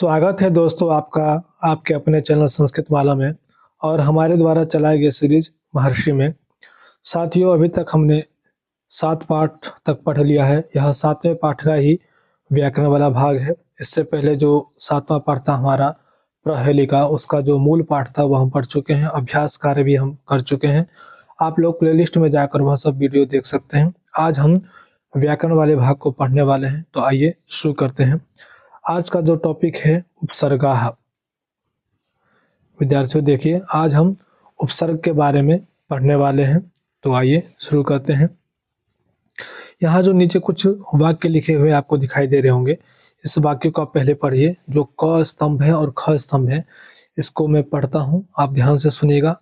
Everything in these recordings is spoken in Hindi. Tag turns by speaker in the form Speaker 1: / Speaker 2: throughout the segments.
Speaker 1: स्वागत है दोस्तों आपका आपके अपने चैनल संस्कृत वाला में और हमारे द्वारा चलाए गए सीरीज महर्षि में। साथियों, अभी तक हमने 7 पाठ तक पढ़ लिया है। यह 7वें पाठ का ही व्याकरण वाला भाग है। इससे पहले जो 7वां पाठ था हमारा प्रहेलिका, उसका जो मूल पाठ था वह हम पढ़ चुके हैं। अभ्यास कार्य भी हम कर चुके हैं। आप लोग प्लेलिस्ट में जाकर वह सब वीडियो देख सकते हैं। आज हम व्याकरण वाले भाग को पढ़ने वाले हैं, तो आइए शुरू करते हैं। आज का जो टॉपिक है उपसर्गाः। विद्यार्थियों देखिए, आज हम उपसर्ग के बारे में पढ़ने वाले हैं, तो आइए शुरू करते हैं। यहाँ जो नीचे कुछ वाक्य लिखे हुए आपको दिखाई दे रहे होंगे, इस वाक्य को आप पहले पढ़िए। जो क स्तंभ है और ख स्तंभ है, इसको मैं पढ़ता हूँ, आप ध्यान से सुनिएगा।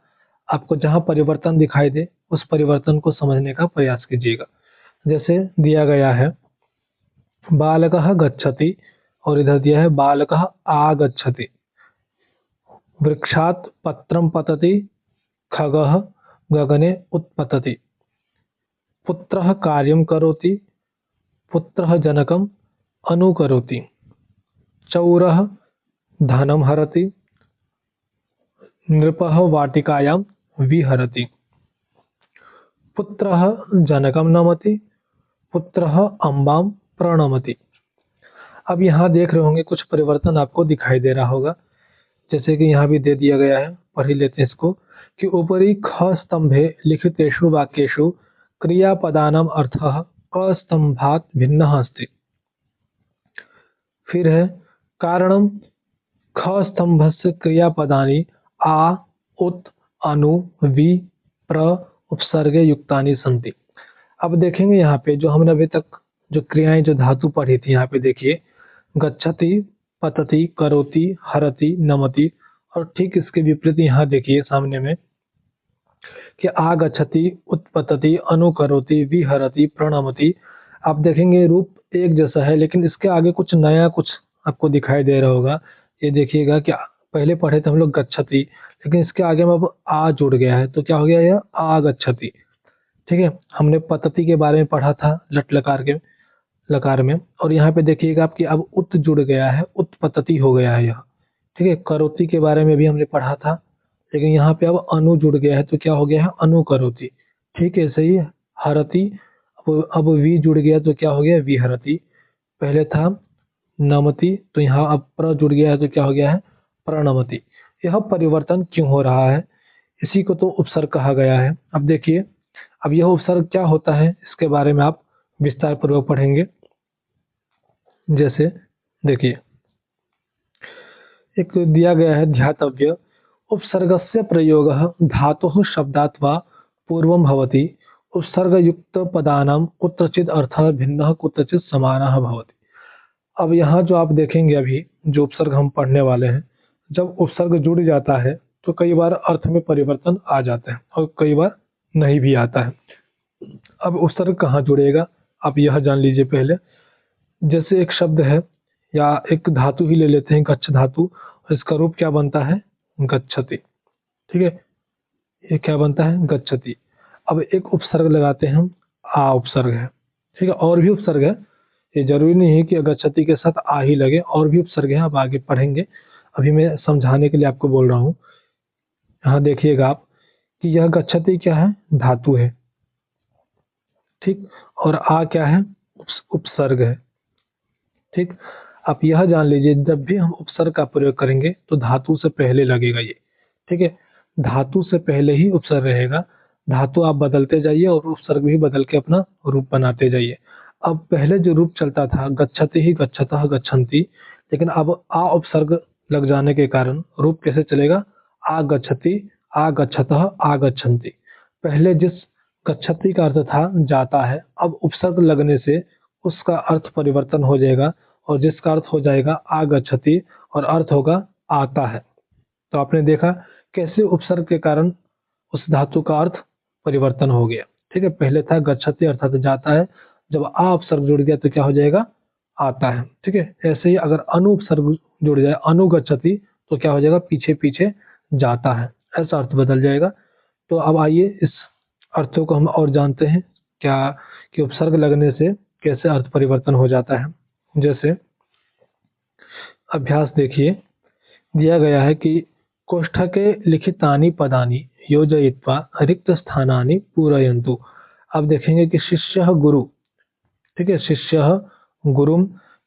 Speaker 1: आपको जहाँ परिवर्तन दिखाई दे उस परिवर्तन को समझने का प्रयास कीजिएगा। जैसे दिया गया है बालकः गच्छति और इधर दिया है बालकः आगच्छति। वृक्षात् पत्रं पतति, खगः गगने उत्पतति। पुत्रः कार्यं करोति, पुत्रः जनकम् अनुकरोति। चौरः धनं हरति, नृपः वाटिकायां विहरति। पुत्रः जनकं नमति, पुत्रः अम्बां प्रणमति। अब यहाँ देख रहे होंगे कुछ परिवर्तन आपको दिखाई दे रहा होगा। जैसे कि यहाँ भी दे दिया गया है, पढ़ ही लेते हैं इसको कि उपरि ख स्तंभे लिखितेषु वाक्येषु क्रियापदानाम अर्थः क स्तंभात् भिन्नः अस्ति। फिर है कारणम ख स्तंभस्य क्रियापदानि आ, उत, अनु, वि, प्र उपसर्गे युक्तानि सन्ति। अब देखेंगे यहाँ पे जो हमने अभी तक जो क्रियाएं जो धातु पढ़ी थी, यहाँ पे देखिए गच्छति, पतति, करोति, हरति, नमति। और ठीक इसके विपरीत यहाँ देखिए सामने में कि आगच्छति, उत्पतति, अनुकरोति, विहरति, प्रणमति। आप देखेंगे रूप एक जैसा है, लेकिन इसके आगे कुछ नया कुछ आपको दिखाई दे रहा होगा। ये देखिएगा कि पहले पढ़े थे हम लोग गच्छति, लेकिन इसके आगे में अब आ जुड़ गया है, तो क्या हो गया यह आगच्छति। ठीक है, हमने पतति के बारे में पढ़ा था लट लकार के लकार में, और यहाँ पे देखिएगा आपकी अब उत जुड़ गया है, उत्पतति हो गया है यह। ठीक है, करोति के बारे में भी हमने पढ़ा था, लेकिन यहाँ पे अब अनु जुड़ गया है, तो क्या हो गया है अनुकरोति। ठीक है, सही है। हरति, अब वी जुड़ गया तो क्या हो गया विहरति। पहले था नमति, तो यहाँ अब प्र जुड़ गया है तो क्या हो गया है प्रणमति। यह परिवर्तन क्यों हो रहा है, इसी को तो उपसर्ग कहा गया है। अब देखिए, अब यह उपसर्ग क्या होता है इसके बारे में आप विस्तार पूर्वक पढ़ेंगे। जैसे देखिए, एक दिया गया है ध्यातव्य उपसर्गस्य प्रयोगः धातुः शब्दात् वा पूर्वं भवति। उपसर्गयुक्त पदानां कुत्रचित् अर्थः भिन्नः कुत्रचित् समानः भवति। अब यहाँ जो आप देखेंगे अभी जो उपसर्ग हम पढ़ने वाले हैं, जब उपसर्ग जुड़ जाता है तो कई बार अर्थ में परिवर्तन आ जाता है और कई बार नहीं भी आता है। अब उपसर्ग कहाँ जुड़ेगा आप यह जान लीजिए पहले। जैसे एक शब्द है या एक धातु ही ले लेते हैं, गच्छ धातु, और इसका रूप क्या बनता है गच्छति। ठीक है, ये क्या बनता है गच्छति। अब एक उपसर्ग लगाते हैं हम, आ उपसर्ग है। ठीक है, और भी उपसर्ग है, ये जरूरी नहीं है कि गच्छति के साथ आ ही लगे, और भी उपसर्ग है, आप आगे पढ़ेंगे। अभी मैं समझाने के लिए आपको बोल रहा हूँ। यहाँ देखिएगा आप कि यह गच्छति क्या है धातु है, ठीक, और आ क्या है उपसर्ग है। ठीक, आप यह जान लीजिए जब भी हम उपसर्ग का प्रयोग करेंगे तो धातु से पहले लगेगा ये। ठीक है, धातु से पहले ही उपसर्ग रहेगा। धातु आप बदलते जाइए और उपसर्ग भी बदल के अपना रूप बनाते जाइए। अब पहले जो रूप चलता था गच्छति ही गच्छतः गच्छन्ति, लेकिन अब आ उपसर्ग लग जाने के कारण रूप कैसे चलेगा आगच्छति आगच्छतः आगच्छन्ति। पहले जिस गच्छति का अर्थ था जाता है, अब उपसर्ग लगने से उसका अर्थ परिवर्तन हो जाएगा, और जिसका अर्थ हो जाएगा आगच्छति और अर्थ होगा आता है। तो आपने देखा कैसे उपसर्ग के कारण उस धातु का अर्थ परिवर्तन हो गया। ठीक है, पहले था गच्छति अर्थात जाता है, जब आ उपसर्ग जुड़ गया तो क्या हो जाएगा आता है। ठीक है, ऐसे ही अगर अनु उपसर्ग जुड़ जाए अनुगच्छति तो क्या हो जाएगा पीछे पीछे जाता है, ऐसा अर्थ बदल जाएगा। तो अब आइए इस अर्थों को हम और जानते हैं क्या कि उपसर्ग लगने से कैसे अर्थ परिवर्तन हो जाता है। जैसे अभ्यास देखिए, दिया गया है कि कोष्ठके लिखितानि पदानि योजयित्वा रिक्त स्थानानि पूरयन्तु। अब देखेंगे कि शिष्यः गुरु, ठीक है, शिष्यः गुरुम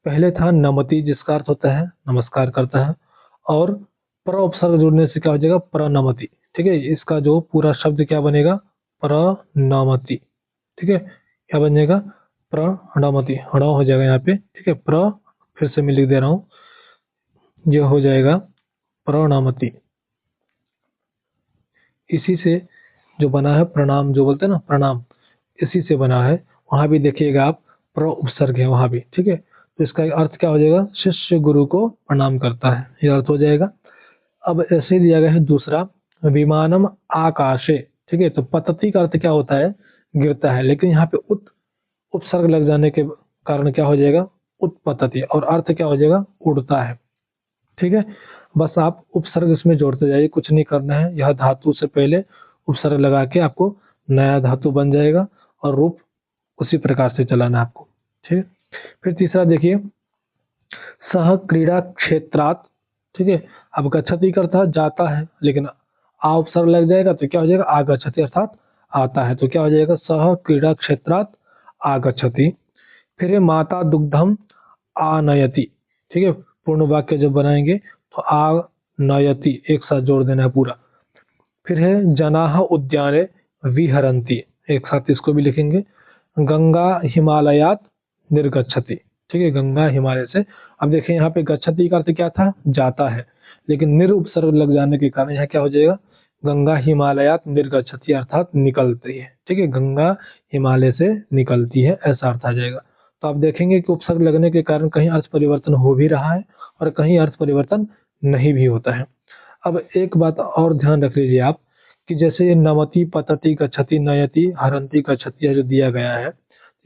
Speaker 1: पहले था नमति जिसका अर्थ होता है नमस्कार करता है, और प्र उपसर्ग जुड़ने से क्या हो जाएगा प्रणमति, ठीक है। इसका जो पूरा शब्द क्या बनेगा प्रणमति, ठीक है, क्या बनेगा प्रणमति, हड़ा हो जाएगा यहाँ पे, ठीक है। फिर से मैं लिख दे रहा हूँ, ये हो जाएगा प्रणमति। इसी से जो बना है प्रणाम, जो बोलते हैं ना प्रणाम, इसी से बना है। वहां भी देखिएगा आप प्र उपसर्ग है वहां भी, ठीक है। तो इसका अर्थ क्या हो जाएगा शिष्य गुरु को प्रणाम करता है, ये अर्थ हो जाएगा। अब ऐसे दिया गया है दूसरा, विमानम आकाशे, ठीक है। तो पतति का अर्थ क्या होता है गिरता है, लेकिन यहाँ पे उत उपसर्ग लग जाने के कारण क्या हो जाएगा उत्पतति, और अर्थ क्या हो जाएगा उड़ता है, ठीक है। बस आप उपसर्ग इसमें जोड़ते जाइए, कुछ नहीं करना है। यह धातु से पहले उपसर्ग लगा के आपको नया धातु बन जाएगा, और रूप उसी प्रकार से चलाना है आपको, ठीक है। फिर तीसरा देखिए, सह क्रीड़ा क्षेत्रात, ठीक है। अब गच्छति करता है जाता है, लेकिन आ उपसर्ग लग जाएगा तो क्या हो जाएगा आगच्छति अर्थात आता है, तो क्या हो जाएगा सह क्रीड़ा क्षेत्रात आगच्छति। फिर है माता दुग्धम आनयति, ठीक है। पूर्ण वाक्य जब बनाएंगे तो आनयति एक साथ जोड़ देना है पूरा। फिर है जनाः उद्याने विहरन्ति, एक साथ इसको भी लिखेंगे। गंगा हिमालयात निर्गच्छति, ठीक है, गंगा हिमालय से। अब देखिए यहाँ पे गच्छति का अर्थ क्या था जाता है, लेकिन निर उपसर्ग लग जाने के कारण यहाँ क्या हो जाएगा गंगा हिमालयात निर्गच्छति अर्थात निकलती है, ठीक है, गंगा हिमालय से निकलती है, ऐसा अर्थ आ जाएगा। तो आप देखेंगे कि उपसर्ग लगने के कारण कहीं अर्थ परिवर्तन हो भी रहा है और कहीं अर्थ परिवर्तन नहीं भी होता है। अब एक बात और ध्यान रख लीजिए आप, कि जैसे ये नमति पतति गच्छति नयति हरंती गच्छति यह जो दिया गया है,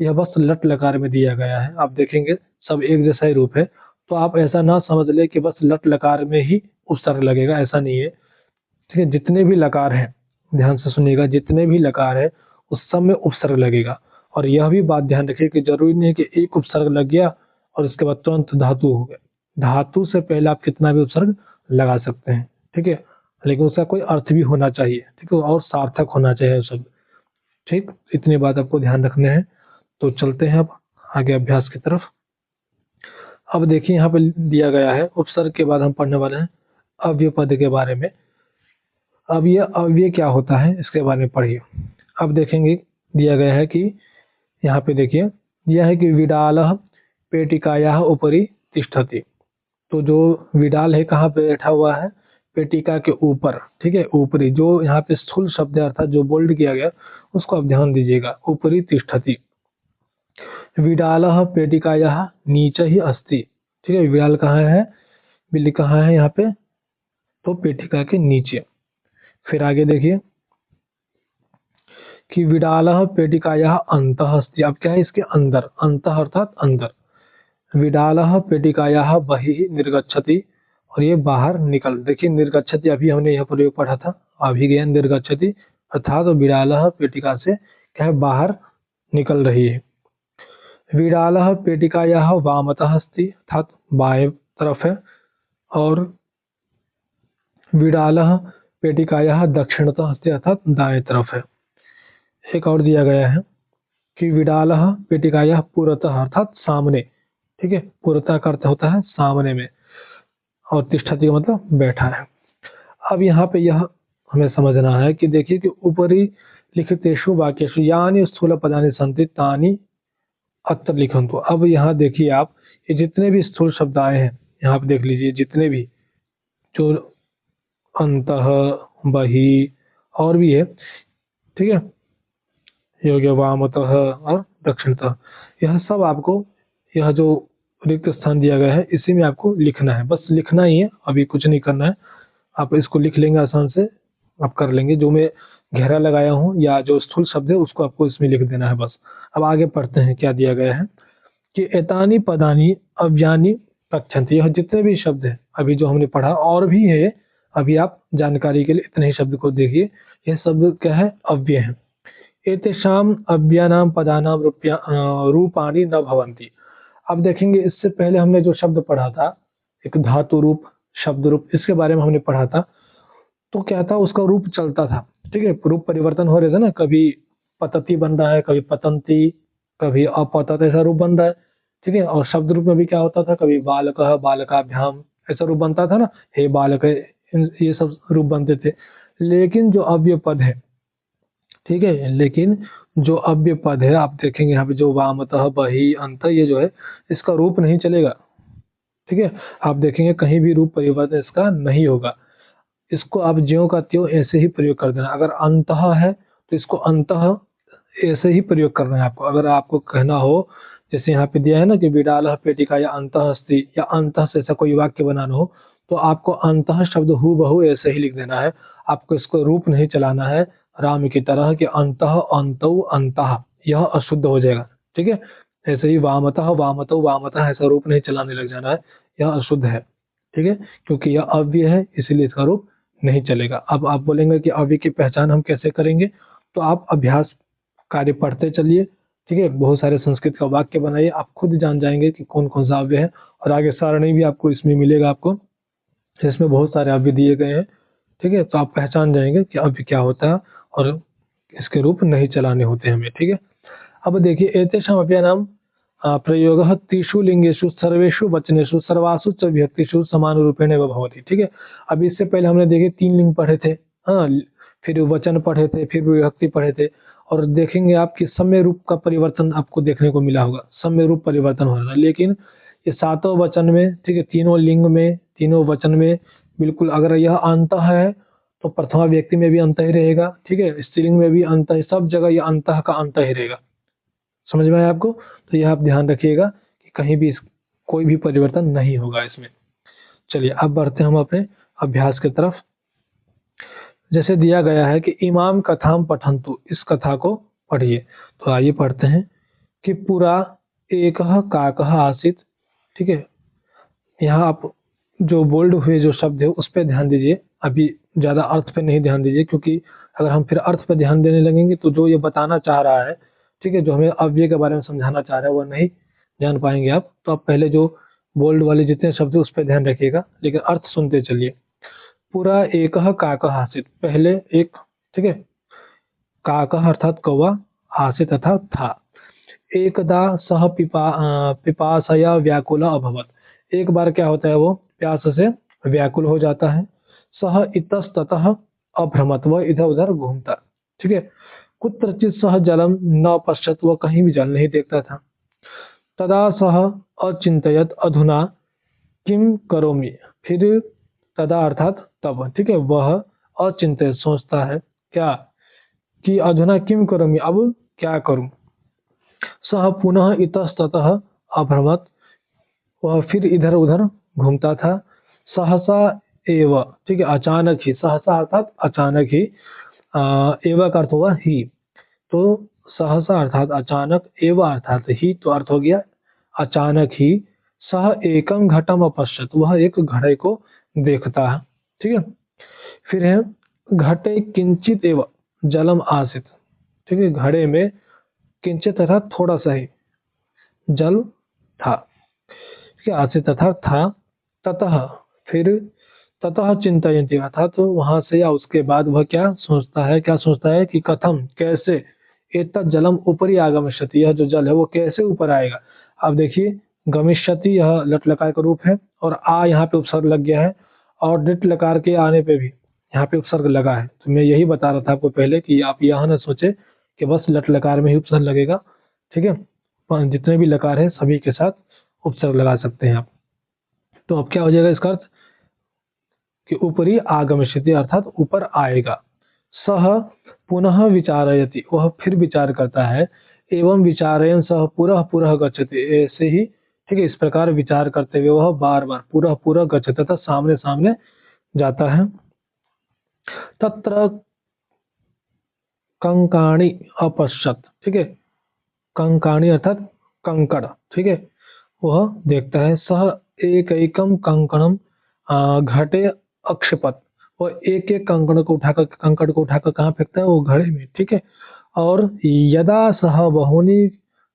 Speaker 1: यह बस लट लकार में दिया गया है। आप देखेंगे सब एक जैसा ही रूप है, तो आप ऐसा ना समझ ले कि बस लट लकार में ही उपसर्ग लगेगा, ऐसा नहीं है, ठीक है। जितने भी लकार हैं, ध्यान से सुनिएगा, जितने भी लकार है उस सब में उपसर्ग लगेगा। और यह भी बात ध्यान रखिए कि जरूरी नहीं है कि एक उपसर्ग लग गया और उसके बाद तुरंत धातु हो गया। धातु से पहले आप कितना भी उपसर्ग लगा सकते हैं, ठीक है, लेकिन उसका कोई अर्थ भी होना चाहिए, ठीक है, और सार्थक होना चाहिए शब्द, ठीक। इतनी बात आपको ध्यान रखने हैं। तो चलते हैं अब आगे अभ्यास की तरफ। अब देखिए यहाँ पे दिया गया है उपसर्ग के बाद हम पढ़ने वाले हैं अव्यय पद के बारे में। अब ये अव्यय क्या होता है इसके बारे में पढ़िए। अब देखेंगे दिया गया है कि यहाँ पे देखिए यह है कि विडालः पेटिकायाः उपरि तिष्ठति। तो जो विडाल है कहाँ पे बैठा हुआ है पेटिका के ऊपर, ठीक है, ऊपरी। जो यहाँ पे स्थूल शब्द है अर्थात जो बोल्ड किया गया उसको आप ध्यान दीजिएगा, ऊपरी तिष्ठति। विडालः पेटिकायाः नीचे ही अस्ति, ठीक है। विडाल कहाँ है बिल्ली कहाँ है यहाँ पे तो पेटिका के नीचे। फिर आगे देखिए कि विडालः पेटिकायाः अन्तः अस्ति। अब क्या है इसके अंदर, अन्तः अर्थात अंदर। विडालः पेटिकायाः बहिः निर्गच्छति, और ये बाहर निकल, देखिए निर्गच्छति अभी हमने यह प्रयोग पढ़ा था, अभी गया निर्गच्छति अर्थात विडालः पेटिका से क्या है बाहर निकल रही है। विडालः पेटिकायाः वामतः अस्ति अर्थात बाएं तरफ है, और विडालः पेटिकायाः दक्षिणतः अस्ति अर्थात दाएं तरफ है। एक और दिया गया है कि विडालः पेटिकायाः पुरतः अर्थात सामने, ठीक है, पुरतः का अर्थ होता है सामने में, और तिष्ठति का मतलब बैठा है। अब यहाँ पे यह हमें समझना है कि देखिए कि ऊपरी लिखितेषु वाक्येषु यानि स्थूल पदानि सन्ति तानि अत्र लिखन्तु। अब यहाँ देखिए आप ये जितने भी स्थूल शब्द आए हैं यहाँ पे देख लीजिए, जितने भी जो अंतः बहि और भी है, ठीक है, योग्य वामतः और दक्षिणतः, यह सब आपको यह जो रिक्त स्थान दिया गया है इसी में आपको लिखना है, बस लिखना ही है, अभी कुछ नहीं करना है। आप इसको लिख लेंगे आसान से, आप कर लेंगे। जो मैं घेरा लगाया हूँ या जो स्थूल शब्द है उसको आपको इसमें लिख देना है बस। अब आगे पढ़ते हैं क्या दिया गया है कि एतानी पदानी अव्यानी कथ्यन्ते। यह जितने भी शब्द हैं अभी जो हमने पढ़ा और भी है, अभी आप जानकारी के लिए इतने ही शब्द को देखिए। यह शब्द क्या है अव्यय है। एतेषाम अव्ययानाम पदानाम रूपाणि न भवन्ति। अब देखेंगे इससे पहले हमने जो शब्द पढ़ा था एक धातु रूप, शब्द रूप, इसके बारे में हमने पढ़ा था। तो क्या था, उसका रूप चलता था, ठीक है, रूप परिवर्तन हो रहे थे ना, कभी पतति बन रहा है, कभी पतंती, कभी अपतत, ऐसा रूप बन रहा है, ठीक है। और शब्द रूप में भी क्या होता था, कभी बालकः बालकाभ्याम, ऐसा रूप बनता था ना, हे बालक, ये सब रूप बनते थे। लेकिन जो अव्यय पद है, ठीक है, लेकिन जो अव्यय पद है, आप देखेंगे यहाँ पे जो वामतः बहि अंत, ये जो है इसका रूप नहीं चलेगा, ठीक है। आप देखेंगे कहीं भी रूप परिवर्तन इसका नहीं होगा। इसको आप ज्यों का त्यों ऐसे ही प्रयोग कर देना। अगर अंतः है तो इसको अंतः ऐसे ही प्रयोग करना है आपको। अगर आपको कहना हो, जैसे यहाँ पे दिया है ना कि विडालः पेटिका या अंतः अस्ति, या अंतः से ऐसा कोई वाक्य बनाना हो, तो आपको अंतः शब्द हूबहू ऐसे ही लिख देना है। आपको इसको रूप नहीं चलाना है राम की तरह कि अंतः अंतौ अंतः, यह अशुद्ध हो जाएगा, ठीक है। ऐसे ही वामतः वामतौ वामतः, ऐसा रूप नहीं चलाने लग जाना है, यह अशुद्ध है, ठीक है, क्योंकि यह अव्यय है, इसीलिए इसका रूप नहीं चलेगा। अब आप बोलेंगे कि अव्यय की पहचान हम कैसे करेंगे, तो आप अभ्यास कार्य पढ़ते चलिए, ठीक है, बहुत सारे संस्कृत का वाक्य बनाइए, आप खुद जान जाएंगे कि कौन कौन सा अव्यय है। और आगे सारणी भी आपको इसमें मिलेगा, आपको इसमें बहुत सारे अव्यय दिए गए हैं, ठीक है, तो आप पहचान जाएंगे कि अव्यय क्या होता है और इसके रूप नहीं चलाने होते हमें, ठीक है। अब देखिए, एतेषाम् अव्ययानां प्रयोगः त्रिषु लिंगेषु सर्वेषु वचनेषु सर्वासु च विभक्तिषु समानरूपेण एव भवति, ठीक है। अब इससे पहले हमने देखे 3 लिंग पढ़े थे, हाँ, फिर वचन पढ़े थे, फिर विभक्ति पढ़े थे। और देखेंगे आप कि सम्य रूप का परिवर्तन आपको देखने को मिला होगा, सम्य रूप परिवर्तन हो रहा है। लेकिन ये सातों वचन में, ठीक है, तीनों लिंग में, तीनों वचन में बिल्कुल, अगर यह अंतः है तो प्रथमा व्यक्ति में भी अंत ही रहेगा, ठीक है, स्त्रीलिंग में भी अंत है, सब जगह ये अंतः का अंत ही रहेगा। समझ में आया आपको? तो यह आप ध्यान रखिएगा कि कहीं भी कोई भी परिवर्तन नहीं होगा इसमें। चलिए अब बढ़ते हैं हम अपने अभ्यास की तरफ। जैसे दिया गया है कि इमाम कथाम पठन्तु, इस कथा को पढ़िए। तो आइए पढ़ते हैं कि पुरा एकः काकः आसीत्, ठीक है। यहाँ आप जो बोल्ड हुए जो शब्द है उस पर ध्यान दीजिए, अभी ज्यादा अर्थ पे नहीं ध्यान दीजिए, क्योंकि अगर हम फिर अर्थ पे ध्यान देने लगेंगे तो जो ये बताना चाह रहा है, ठीक है, जो हमें अव्यय के बारे में समझाना चाह रहा है, वो नहीं जान पाएंगे आप। तो आप पहले जो बोल्ड वाले जितने शब्द है उस पर ध्यान रखिएगा, लेकिन अर्थ सुनते चलिए। पूरा एकः काकः आसीत्, पहले एक, ठीक है, काकः अर्थात कौवा, आसीत् अर्थात था। एकदा सह पिपासया व्याकुल अभवत, एक बार क्या होता है, वो प्यास से व्याकुल हो जाता है। सह इतस्ततः अभ्रमत, वह इधर उधर घूमता, ठीक है। कुत्रचित सह जलम न पश्यत, वह कहीं भी जल नहीं देखता था। तदा सह अचिंतयत अधुना किम करोमि, फिर तदा अर्थात तब, ठीक है, वह अचिंतित सोचता है क्या, कि अधुना किम करोमि, अब क्या करूं। सह पुनः इतस्ततः अभ्रमत, वह फिर इधर उधर घूमता था। सहसा एव, ठीक है, अचानक ही, सहसा अर्थात अचानक ही, एव का अर्थ हुआ ही, तो सहसा अर्थात अचानक, एव अर्थात ही, तो अर्थ हो गया अचानक ही। सह एकम घटम अपश्यत, वह एक घड़े को देखता है, ठीक है। फिर है घटे किंचित एव जलम आसित, ठीक है, घड़े में किंचित अर्थात थोड़ा सा ही जल था, ठीक है, आसित अर्थात था। ततः, फिर ततः चिंतयन्ति अर्थात तो वहां से या उसके बाद वह क्या सोचता है, क्या सोचता है कि कथम, कैसे, एतत् जलम ऊपरी आगमिष्यति, यह जो जल है वो कैसे ऊपर आएगा। अब देखिए, गमिष्यति यह लट लकार का रूप है, और आ यहाँ पे उपसर्ग लग गया है, और डिट लकार के आने पे भी यहाँ पे उपसर्ग लगा है। तो मैं यही बता रहा था आपको पहले कि आप यह न सोचे कि बस लट लकार में ही उपसर्ग लगेगा, ठीक है, जितने भी लकार है सभी के साथ उपसर्ग लगा सकते हैं आप। तो अब क्या हो जाएगा इसका अर्थ, कि ऊपरी आगमिष्यति अर्थात ऊपर आएगा। सह पुनः विचारयति, वह फिर विचार करता है। एवं विचारयन सह पुरः पुरः गच्छति, ऐसे ही, ठीक है, इस प्रकार विचार करते हुए वह बार बार पुरः पुरः गच्छति अर्थात सामने सामने जाता है। तत्र कंकाणी अपश्यत, ठीक है, कंकाणी अर्थात कंकड़, ठीक है, वह देखता है। सह एक एकम कंकणम घटे अक्षपत, वह एक एक कंकड़ को उठाकर कहाँ फेंकता है, वो घड़े में, ठीक है। और यदा सह बहुनी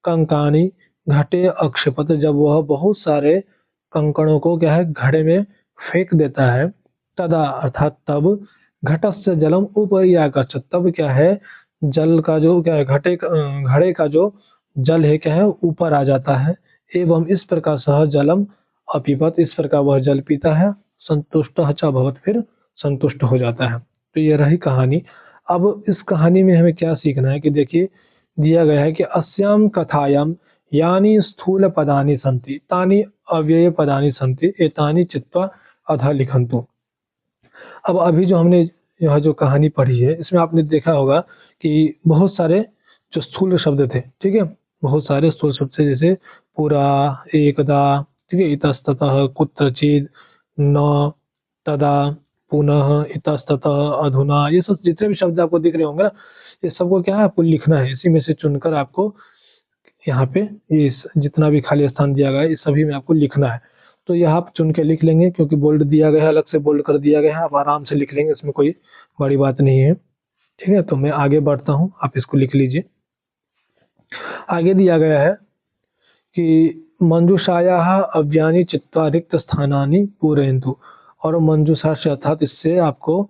Speaker 1: कंकानी घटे अक्षपत, जब वह बहुत सारे कंकड़ों को क्या है घड़े में फेंक देता है, तदा अर्थात तब घटस्य जलम उपरि आगच्छति, तब क्या है जल का जो क्या है घड़े का जो जल है क्या है ऊपर आ जाता है। एवं इस प्रकार सह जलम अपिबत, इस प्रकार वह जल पीता है, संतुष्ट च भवत, फिर संतुष्ट हो जाता है। तो ये रही कहानी। अब इस कहानी में हमें क्या सीखना है कि देखिए दिया गया है कि अस्याम कथायाम यानी स्थूल पदानि सन्ति तानि अव्यय पदानि सन्ति एतानि चित्वा अधः लिखन्तु। अब अभी जो हमने यह जो कहानी पढ़ी है इसमें आपने देखा होगा कि बहुत सारे जो स्थूल शब्द थे, ठीक है, बहुत सारे स्थूल शब्द थे, जैसे पुरा, एकदा, ठीक है, इतस्ततः, कुत्रचित, न, तदा, पुनः, इतस्ततः, अधुना, ये सब जितने भी शब्द आपको दिख रहे होंगे ना, ये सबको क्या है आपको लिखना है। इसी में से चुनकर आपको यहाँ पे ये जितना भी खाली स्थान दिया गया है इस सभी में आपको लिखना है। तो यह आप चुन के लिख लेंगे, क्योंकि बोल्ड दिया गया है, अलग से बोल्ड कर दिया गया है, आप आराम से लिख लेंगे, इसमें कोई बड़ी बात नहीं है। ठीक है, तो मैं आगे बढ़ता हूँ, आप इसको लिख लीजिए। आगे दिया गया है कि मंजूषायाः अव्यानि चित्वा रिक्त स्थानानि पूरयन्तु, और मंजूषा से अर्थात इससे आपको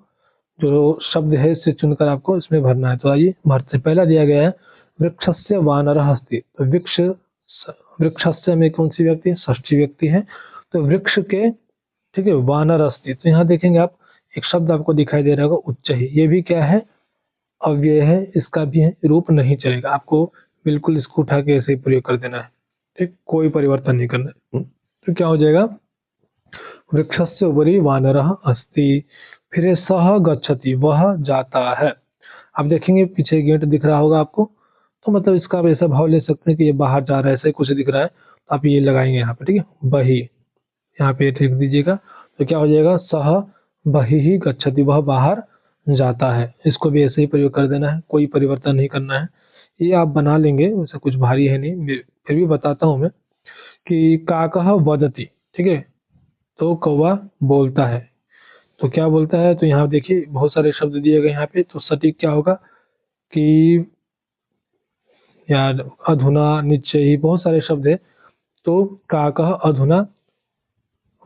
Speaker 1: जो शब्द है इससे चुनकर आपको इसमें भरना है। तो आइए भरते। पहला दिया गया है वृक्षस्य वानरः अस्ति, तो वृक्षस्य में कौन सी व्यक्ति है, षष्ठी व्यक्ति है। तो वृक्ष के, ठीक है, वानर अस्ति, तो यहाँ देखेंगे आप एक शब्द आपको दिखाई दे रहा होगा उच्चहि, ये भी क्या है अव्यय है, इसका भी है रूप नहीं चलेगा, आपको बिल्कुल इसको उठा के ऐसे ही प्रयोग कर देना है, ठीक, कोई परिवर्तन नहीं करना है। तो क्या हो जाएगा वृक्षस्य उपरि वानरः अस्ति, फिर सह गच्छति, वह जाता है। आप देखेंगे पीछे गेट दिख रहा होगा आपको, तो मतलब इसका आप ऐसा भाव ले सकते हैं कि ये बाहर जा रहा है, ऐसे कुछ दिख रहा है, तो आप ये लगाएंगे यहाँ पे, ठीक है, बही, यहाँ पे लिख दीजिएगा। तो क्या हो जाएगा सह बहिः गच्छति, वह बाहर जाता है। इसको भी ऐसे ही प्रयोग कर देना है, कोई परिवर्तन नहीं करना है। ये आप बना लेंगे, वैसा कुछ भारी है नहीं, फिर भी बताता हूँ मैं कि काकः वदति, ठीक है, तो कौवा बोलता है। तो क्या बोलता है, तो यहाँ देखिए बहुत सारे शब्द दिए गए यहाँ पे, तो सटीक क्या होगा कि यार अधुना, निश्चय, बहुत सारे शब्द है। तो काकः अधुना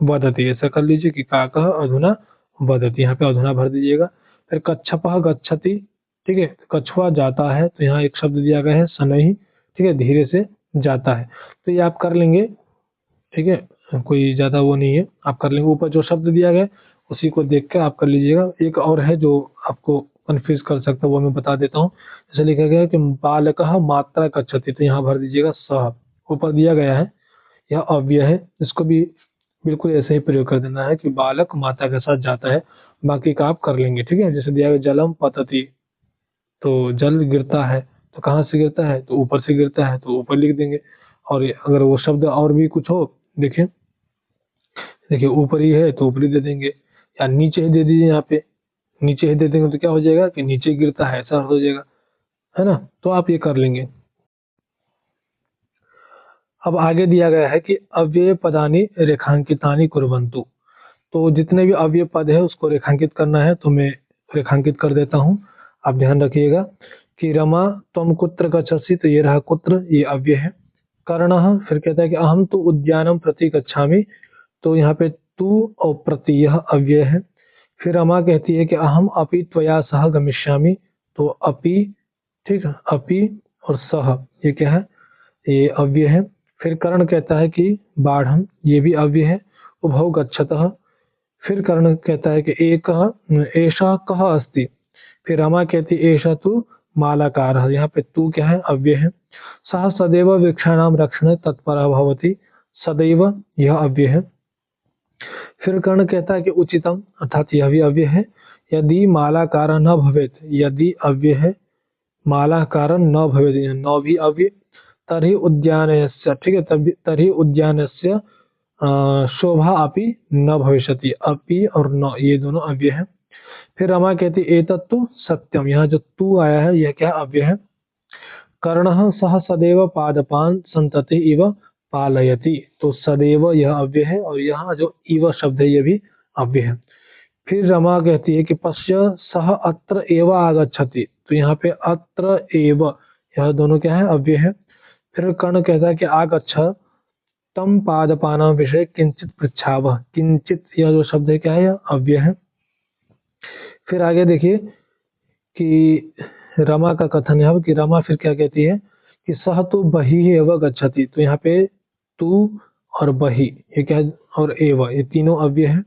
Speaker 1: वदति, ऐसा कर लीजिए कि काकः अधुना वदति, यहाँ पे अधुना भर दीजिएगा। फिर कच्छपः गच्छति, ठीक है, कछुआ जाता है, तो यहाँ एक शब्द दिया गया है शनैः, ठीक है, धीरे से जाता है। तो ये आप कर लेंगे, ठीक है, कोई ज्यादा वो नहीं है, आप कर लेंगे। ऊपर जो शब्द दिया गया है उसी को देख कर आप कर लीजिएगा। एक और है जो आपको कंफ्यूज कर सकता है, वो मैं बता देता हूँ। जैसे लिखा गया है कि बालकः मात्रा गच्छति, तो यहाँ भर दीजिएगा सह, ऊपर दिया गया है, यह अव्यय है, इसको भी बिल्कुल ऐसे ही प्रयोग कर देना है कि बालक माता के साथ जाता है। बाकी का आप कर लेंगे, ठीक है। जैसे दिया गया जलम पतति, तो जल गिरता है, तो कहाँ से गिरता है, तो ऊपर से गिरता है, तो ऊपर लिख देंगे। और अगर वो शब्द और भी कुछ हो, देखिए देखिए ऊपर ही है तो ऊपरी दे देंगे, या नीचे ही दे दीजिए, यहाँ पे नीचे ही दे देंगे तो क्या हो जाएगा कि नीचे गिरता है, ऐसा हो जाएगा, है ना। तो आप ये कर लेंगे। अब आगे दिया गया है कि अव्यय पदानि रेखांकितानि कुर्वन्तु, तो जितने भी अव्यय पद है उसको रेखांकित करना है, तो मैं रेखांकित कर देता हूँ। आप ध्यान रखिएगा कि रमा त्वम कुत्र गच्छसि, तो ये रहा कुत्र, ये अव्यय है। कर्णः, फिर कहता है कि अहम तो उद्यानम प्रति गच्छामि, तो यहाँ पे तू और प्रति यह अव्यय है। फिर रमा कहती है कि अहम अपि त्वया सह गमिष्यामि, तो अपि, ठीक है, अपि और सह ये क्या है, ये अव्यय है। फिर कर्ण कहता है कि बाढ़, ये भी अव्यय है। उभौ गच्छतः, फिर कर्ण कहता है कि एक एषः कः अस्ति, फिर रमा कहती एषः तु मालाकारः, यहाँ पे तू क्या है अव्यय है। सः सदैव वृक्षाणां रक्षणे तत्परः भवति, सदैव यह अव्यय है। फिर कर्ण कहता है कि उचितम, अर्थात यह भी अव्यय है। यदि मालाकार न भवेत, यदि अव्यय है, मालाकार न भवेत, न भी अव्यय। तर्हि उद्यानस्य, ठीक है, तर्हि उद्यानस्य शोभा अपि न भविष्यति, अपि और न ये दोनों अव्यय है। फिर रमा कहती एतत्तु सत्यम, यहाँ जो तू आया है यह क्या अव्यय है। कर्णः सह सदैव पादपान संतति इव पालयति, तो सदैव यह अव्यय है, और यहाँ जो इव शब्द है यह भी अव्यय है। फिर रमा कहती है कि पश्य सह अत्र एव आगच्छति, तो यहाँ पे अत्र एव यह दोनों क्या है अव्यय है। फिर कर्ण कहता है कि आगच्छ, तम पादपानां विषय किंचित पृच्छावः। किंचित यह जो शब्द है क्या है, यह अव्यय है। फिर आगे देखिए कि रमा का कथन है अब कि रमा फिर क्या कहती है कि सह तो बहिः एव गच्छति। तो यहाँ पे तू और बहि ये क्या है, और एव ये तीनों अव्यय है।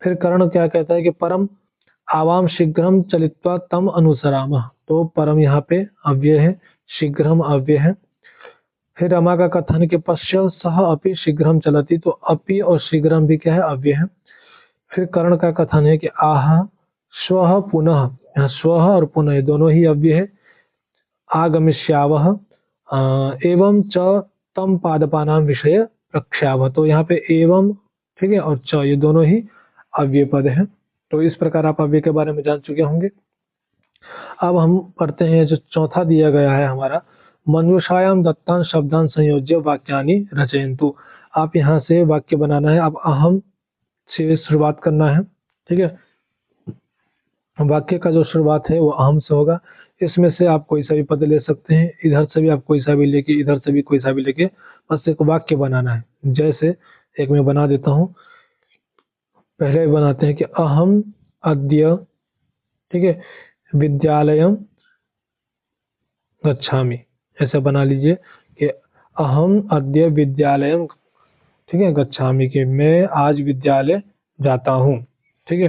Speaker 1: फिर कर्ण क्या कहता है कि परम आवाम शीघ्रम चलित्वा तम अनुसरामः। तो परम यहाँ पे अव्यय है, शीघ्रम अव्यय है। फिर रमा का कथन के पश्चात सह अपि शीघ्रम चलति। तो अपि और शीघ्रम भी क्या है, अव्यय है। फिर कर्ण का कथन है कि आह श्वः पुनः। यहाँ श्वः और पुनः ये दोनों ही अव्यय है। आगमिष्यावः एवं च तम पादपानां विषय प्रक्ष्यावः। तो यहाँ पे एवं ठीक है और च ये दोनों ही अव्यय पद है। तो इस प्रकार आप अव्यय के बारे में जान चुके होंगे। अब हम पढ़ते हैं जो चौथा दिया गया है हमारा, मंजूषायाम दत्तान शब्दान संयोज्य वाक्यानि रचयन्तु। आप यहाँ से वाक्य बनाना है। अब अहम से शुरुआत करना है, ठीक है। वाक्य का जो शुरुआत है वो अहम से होगा। इसमें से आप कोई सा भी पद ले सकते हैं, इधर से भी आप कोई सा भी लेके, इधर से भी कोई सा भी लेके, बस एक वाक्य बनाना है। जैसे एक मैं बना देता हूँ। पहले बनाते हैं कि अहम अद्य, ठीक है, विद्यालयम गच्छामि। ऐसा बना लीजिए कि अहम अद्य विद्यालयम, ठीक है, गच्छामि के मैं आज विद्यालय जाता हूँ। ठीक है,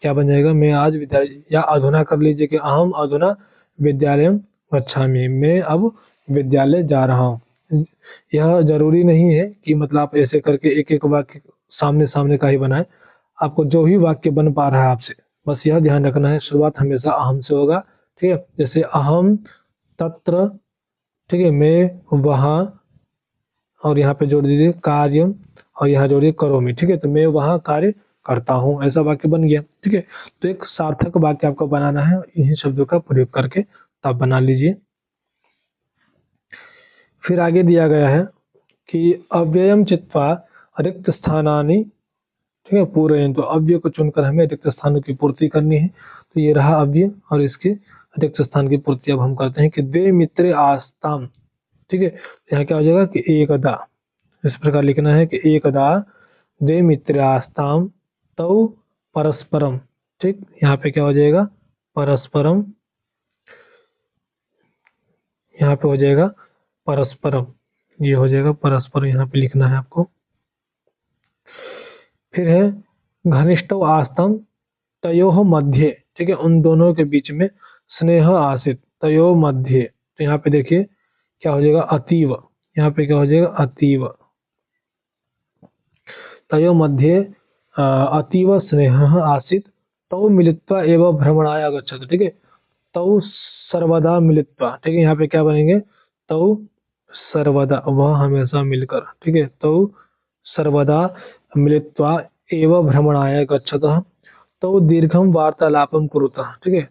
Speaker 1: क्या बन जाएगा, मैं आज विद्यालय, या अधुना कर लीजिए कि अहम अधुना विद्यालयम गच्छामि, मैं अब विद्यालय जा रहा हूँ। यह जरूरी नहीं है कि मतलब आप ऐसे करके एक एक वाक्य सामने सामने का ही बनाए। आपको जो भी वाक्य बन पा रहा है आपसे, बस यह ध्यान रखना है शुरुआत हमेशा अहम से होगा। ठीक है, जैसे अहम तत्र, ठीक है, मैं वहाँ, और यहाँ पे जोड़ दीजिए कार्यम, और यहाँ जोड़िए करोमि। ठीक है, तो मैं वहाँ कार्य करता हूँ, ऐसा वाक्य बन गया। ठीक है, तो एक सार्थक वाक्य आपको बनाना है, इन्हीं शब्दों का प्रयोग करके तब बना लीजिए। फिर आगे दिया गया है कि अव्ययम चित्वा रिक्त स्थानानि, ठीक है, पूरे। तो अव्यय को चुनकर हमें रिक्त स्थानों की पूर्ति करनी है। तो ये रहा अव्यय और इसके रिक्त स्थान की पूर्ति अब हम करते हैं कि द्वे मित्रे आस्ताम। ठीक है, यहाँ क्या हो जाएगा कि एकदा, इस प्रकार लिखना है कि एकदा द्वे मित्रे आस्ताम तौ परस्परम। ठीक, यहाँ पे क्या हो जाएगा, परस्परम, यहाँ पे हो जाएगा परस्परम, ये हो जाएगा परस्पर, यहाँ पे लिखना है आपको। फिर है घनिष्ठ आस्तम तयोः मध्ये। ठीक है, उन दोनों के बीच में स्नेह आसित, तयो मध्ये। तो यहाँ पे देखिए क्या हो जाएगा, अतीव, यहाँ पे क्या हो जाएगा, अतीव, तयो मध्ये अतीव स्नेह आसित तौ मिलित्वा एवं भ्रमणाय आगच्छतु। ठीक है, तौ सर्वदा मिलित्वा। ठीक है, यहाँ पे क्या बनेंगे, तौ सर्वदा, वह हमेशा मिलकर। ठीक है, तौ सर्वदा मिलित्वा एवं भ्रमणाय गच्छतः तौ दीर्घम वार्तालापम कुरुतः। ठीक है,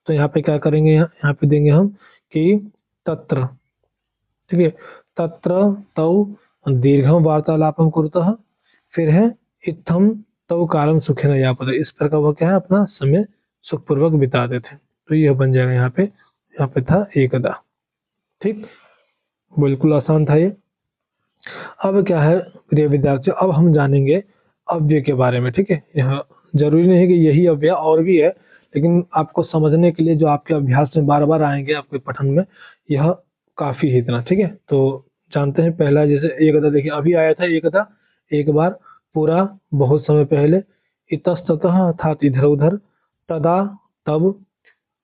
Speaker 1: तो यहाँ पे क्या करेंगे, यहाँ पे देंगे हम कि तत्र। ठीक है, तत्र तौ दीर्घम वार्तालापम कुरुतः। फिर है इत्थम तौ कालम सुखेन यापत। इस प्रकार वो क्या है, अपना समय सुखपूर्वक बिताते थे। तो यह बन जाएगा यहाँ पे था एकदा। ठीक, बिल्कुल आसान था ये। अब क्या है प्रिय विद्यार्थियों, अब हम जानेंगे अव्यय के बारे में। ठीक है, यह जरूरी नहीं है कि यही अव्यय, और भी है, लेकिन आपको समझने के लिए जो आपके अभ्यास में बार बार आएंगे आपके पठन में, यह काफी है इतना। ठीक है, तो जानते हैं पहला, जैसे एकदा, देखिए अभी आया था एकदा, एक बार, पूरा, बहुत समय पहले, इतस्ततः अर्थात इधर उधर, तदा तब,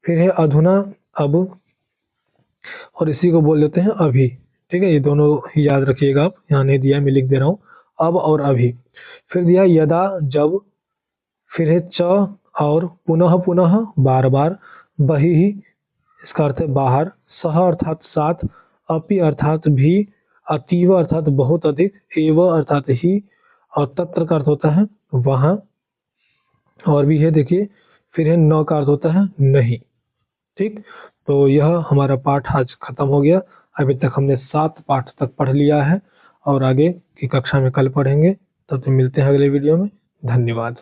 Speaker 1: फिर है अधुना अब, और इसी को बोल देते हैं अभी। ठीक है, ये दोनों ही याद रखिएगा आप, यहाँ नहीं दिया, मैं लिख दे रहा हूँ, अब और अभी। फिर दिया यदा, जब, फिर है च और, पुनः पुनः, बार बार, बहि, इसका अर्थ है बाहर, सह अर्थात साथ, अपि अर्थात भी, अतीव अर्थात बहुत अधिक, एव अर्थात ही, और तत्र का अर्थ होता है वहाँ, और भी है देखिए। फिर है न का अर्थ होता है नहीं। ठीक, तो यह हमारा पाठ आज खत्म हो गया। अभी तक हमने 7 पाठ तक पढ़ लिया है, और आगे की कक्षा में कल पढ़ेंगे। तब तक मिलते हैं अगले वीडियो में। धन्यवाद।